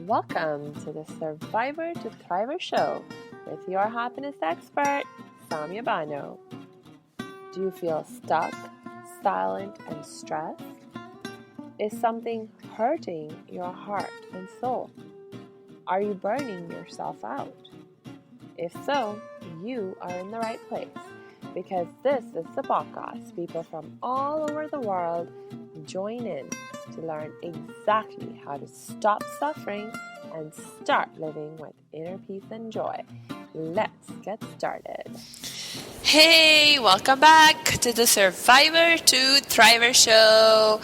Welcome to the Survivor to Thriver show with your happiness expert, Samia Bano. Do you feel stuck, silent, and stressed? Is something hurting your heart and soul? Are you burning yourself out? If so, you are in the right place because this is the podcast people from all over the world join in to learn exactly how to stop suffering and start living with inner peace and joy. Let's get started. Hey, welcome back to the Survivor to Thriver show.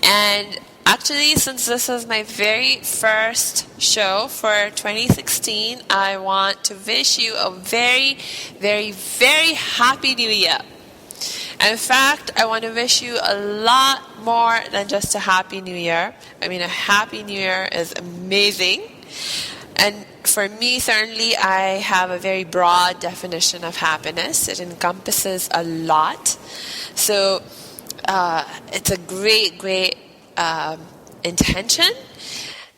And actually, since this is my very first show for 2016, I want to wish you a very, very, very happy new year. And in fact, I want to wish you a lot more than just a happy new year. I mean, a happy new year is amazing. And for me, certainly, I have a very broad definition of happiness. It encompasses a lot. So it's a great intention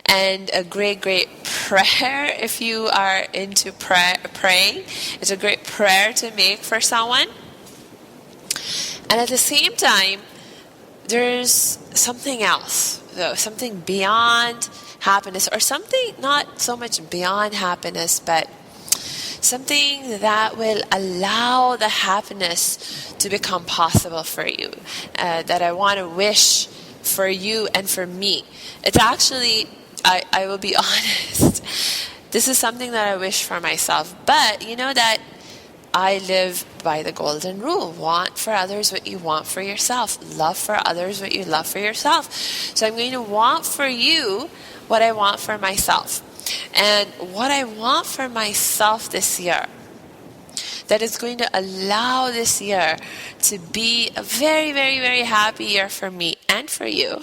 and a great prayer if you are into praying. It's a great prayer to make for someone. And at the same time, there's something else, though, something beyond happiness, or something not so much beyond happiness, but something that will allow the happiness to become possible for you, that I want to wish for you and for me. It's actually, I will be honest, this is something that I wish for myself, but you know that I live by the golden rule. Want for others what you want for yourself. Love for others what you love for yourself. So I'm going to want for you what I want for myself. And what I want for myself this year, that is going to allow this year to be a very, very, very happy year for me and for you,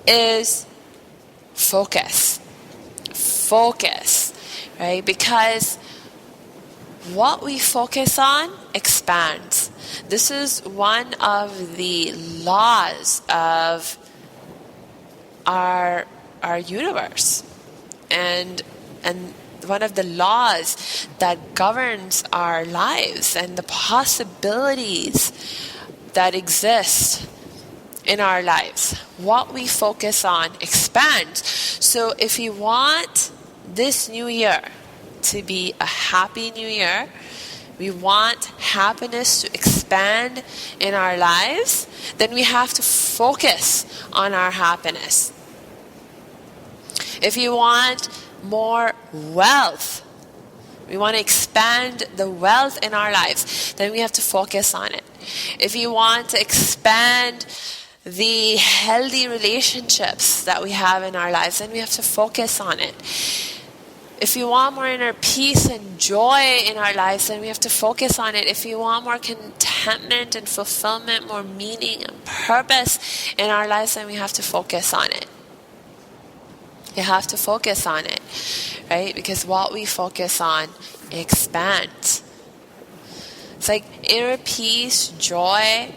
is focus. Focus, right? Because what we focus on expands. This is one of the laws of our universe, and one of the laws that governs our lives and the possibilities that exist in our lives. What we focus on expands. So if you want this new year to be a happy new year, we want happiness to expand in our lives, then we have to focus on our happiness. If you want more wealth, we want to expand the wealth in our lives, then we have to focus on it. If you want to expand the healthy relationships that we have in our lives, then we have to focus on it. If you want more inner peace and joy in our lives, then we have to focus on it. If you want more contentment and fulfillment, more meaning and purpose in our lives, then we have to focus on it. You have to focus on it, right? Because what we focus on expands. It's like inner peace, joy,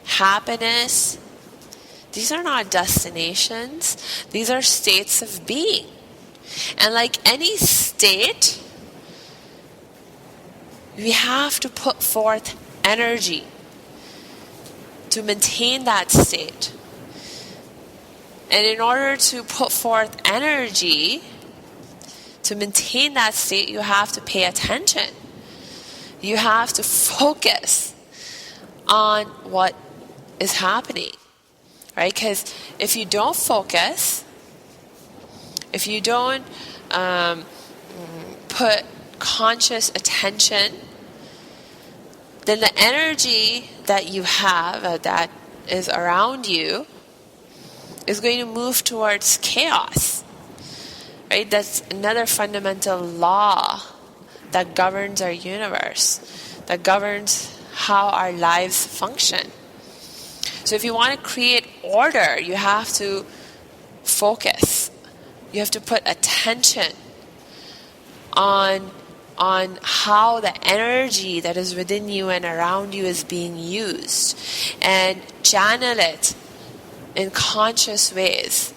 happiness. These are not destinations. These are states of being. And like any state, we have to put forth energy to maintain that state. And in order to put forth energy to maintain that state, you have to pay attention. You have to focus on what is happening, right? Because if you don't focus, if you don't put conscious attention, then the energy that you have, that is around you, is going to move towards chaos. Right? That's another fundamental law that governs our universe, that governs how our lives function. So if you want to create order, you have to focus. You have to put attention on how the energy that is within you and around you is being used, and channel it in conscious ways.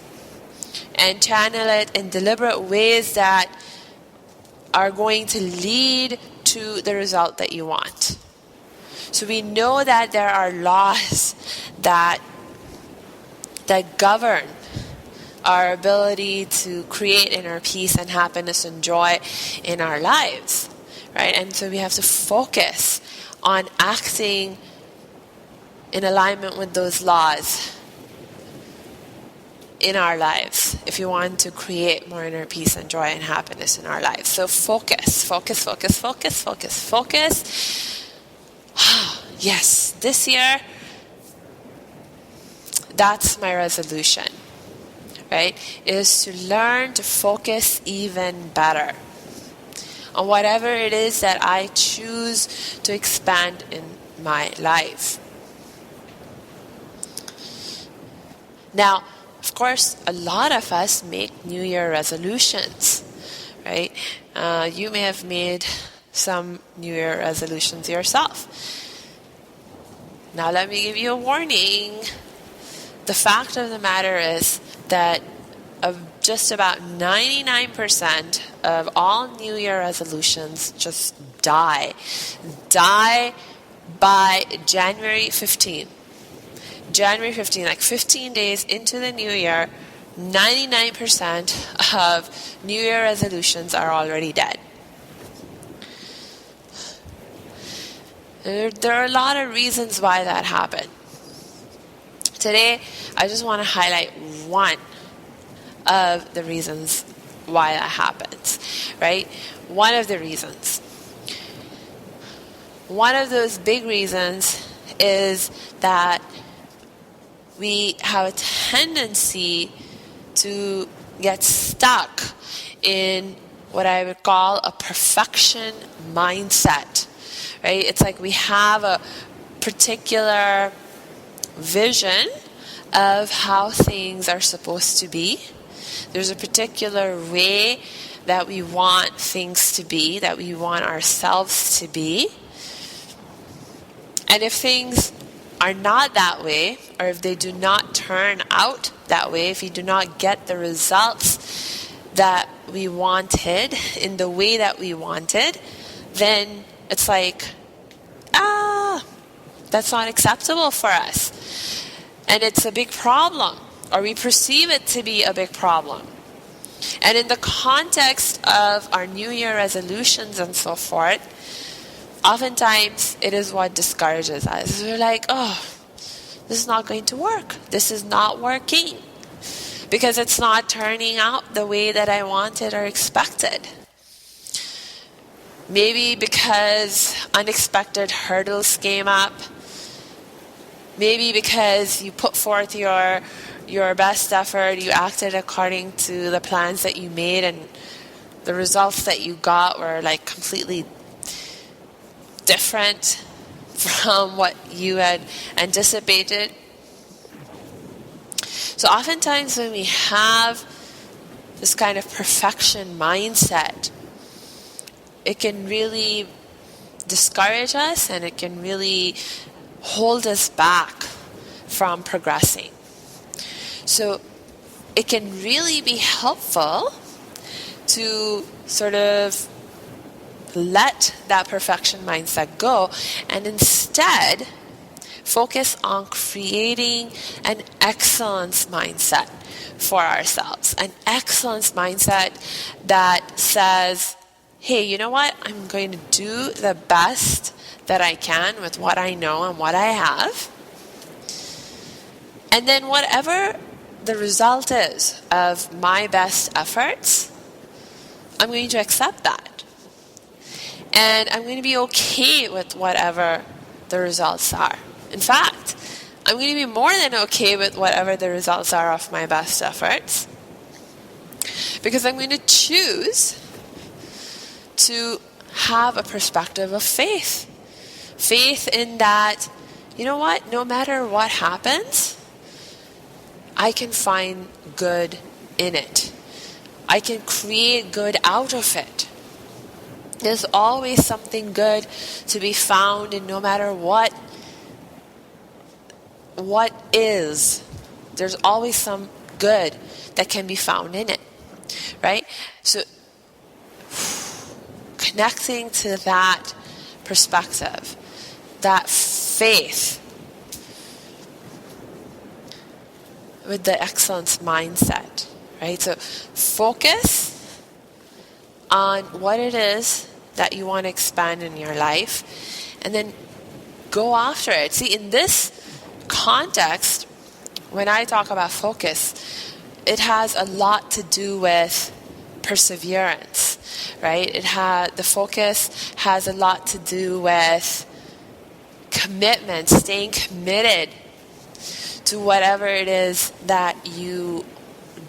and channel it in deliberate ways that are going to lead to the result that you want. So we know that there are laws that govern our ability to create inner peace and happiness and joy in our lives, right? And so we have to focus on acting in alignment with those laws in our lives if you want to create more inner peace and joy and happiness in our lives. So focus. Yes, this year, that's my resolution, right? Is to learn to focus even better on whatever it is that I choose to expand in my life. Now, of course, a lot of us make New Year resolutions, right? You may have made some New Year resolutions yourself. Now, let me give you a warning. The fact of the matter is that just about 99% of all New Year resolutions just die by January 15. January 15, like 15 days into the new year, 99% of New Year resolutions are already dead. There are a lot of reasons why that happened. Today, I just want to highlight one of the reasons why that happens, right? One of the reasons. One of those big reasons is that we have a tendency to get stuck in what I would call a perfection mindset, right? It's like we have a particular vision of how things are supposed to be. There's a particular way that we want things to be, that we want ourselves to be. And if things are not that way, or if they do not turn out that way, if you do not get the results that we wanted in the way that we wanted, then it's like, that's not acceptable for us. And it's a big problem, or we perceive it to be a big problem. And in the context of our New Year resolutions and so forth, oftentimes it is what discourages us. We're like, this is not going to work. This is not working because it's not turning out the way that I wanted or expected. Maybe because unexpected hurdles came up. Maybe because you put forth your best effort, you acted according to the plans that you made, and the results that you got were like completely different from what you had anticipated. So oftentimes when we have this kind of perfection mindset, it can really discourage us, and it can really hold us back from progressing. So it can really be helpful to sort of let that perfection mindset go and instead focus on creating an excellence mindset for ourselves. An excellence mindset that says, hey, you know what? I'm going to do the best that I can with what I know and what I have. And then whatever the result is of my best efforts, I'm going to accept that. And I'm going to be okay with whatever the results are. In fact, I'm going to be more than okay with whatever the results are of my best efforts, because I'm going to choose to have a perspective of faith. Faith in that, you know what, no matter what happens, I can find good in it. I can create good out of it. There's always something good to be found in no matter what is. There's always some good that can be found in it, right? So connecting to that perspective, that faith with the excellence mindset, right? So focus on what it is that you want to expand in your life, and then go after it. See, in this context, when I talk about focus, it has a lot to do with perseverance, right? The focus has a lot to do with commitment, staying committed to whatever it is that you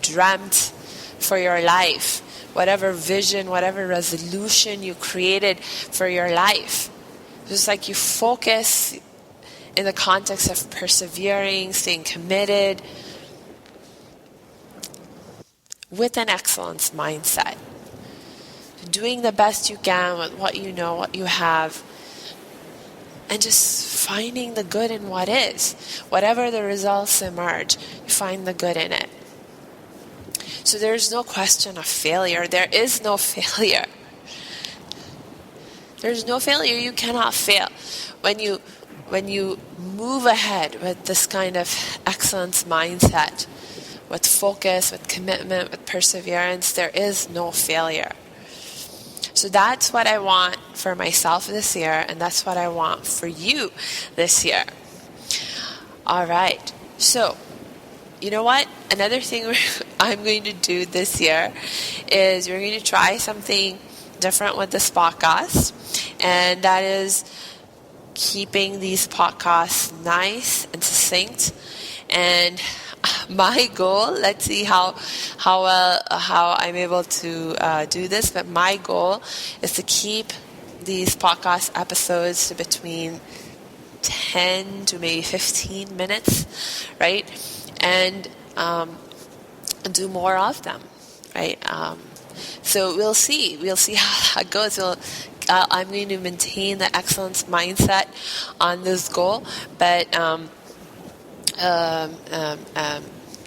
dreamt for your life, whatever vision, whatever resolution you created for your life. Just like you focus in the context of persevering, staying committed with an excellence mindset, doing the best you can with what you know, what you have, and just finding the good in what is. Whatever the results emerge, you find the good in it. So there's no question of failure. There is no failure. There's no failure. You cannot fail. When you move ahead with this kind of excellence mindset, with focus, with commitment, with perseverance, there is no failure. So that's what I want for myself this year, and that's what I want for you this year. All right. So, you know what? Another thing I'm going to do this year is we're going to try something different with this podcast, and that is keeping these podcasts nice and succinct. And my goal, let's see how I'm able to do this, but my goal is to keep these podcast episodes to between 10 to maybe 15 minutes, right? And do more of them, right? So we'll see how that goes. I'm going to maintain the excellence mindset on this goal, but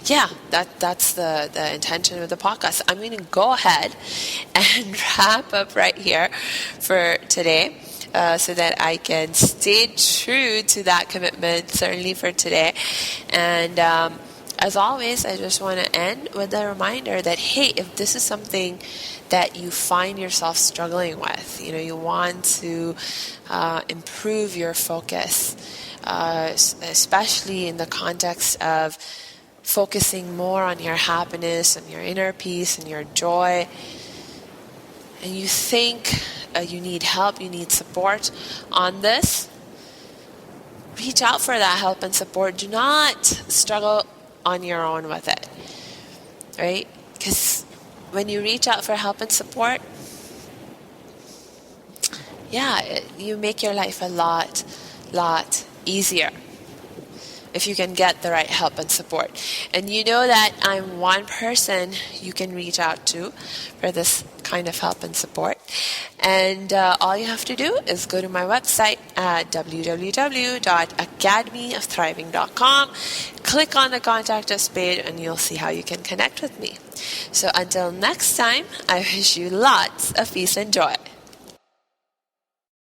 yeah, that's the intention of the podcast. I'm going to go ahead and wrap up right here for today, so that I can stay true to that commitment, certainly for today. And as always, I just want to end with a reminder that, hey, if this is something that you find yourself struggling with, you want to improve your focus, especially in the context of focusing more on your happiness and your inner peace and your joy, and you think you need help, you need support on this, reach out for that help and support. Do not struggle on your own with it, right? Because when you reach out for help and support, you make your life a lot easier if you can get the right help and support. And you know that I'm one person you can reach out to for this kind of help and support. And all you have to do is go to my website at www.academyofthriving.com, click on the Contact Us page, and you'll see how you can connect with me. So until next time, I wish you lots of peace and joy.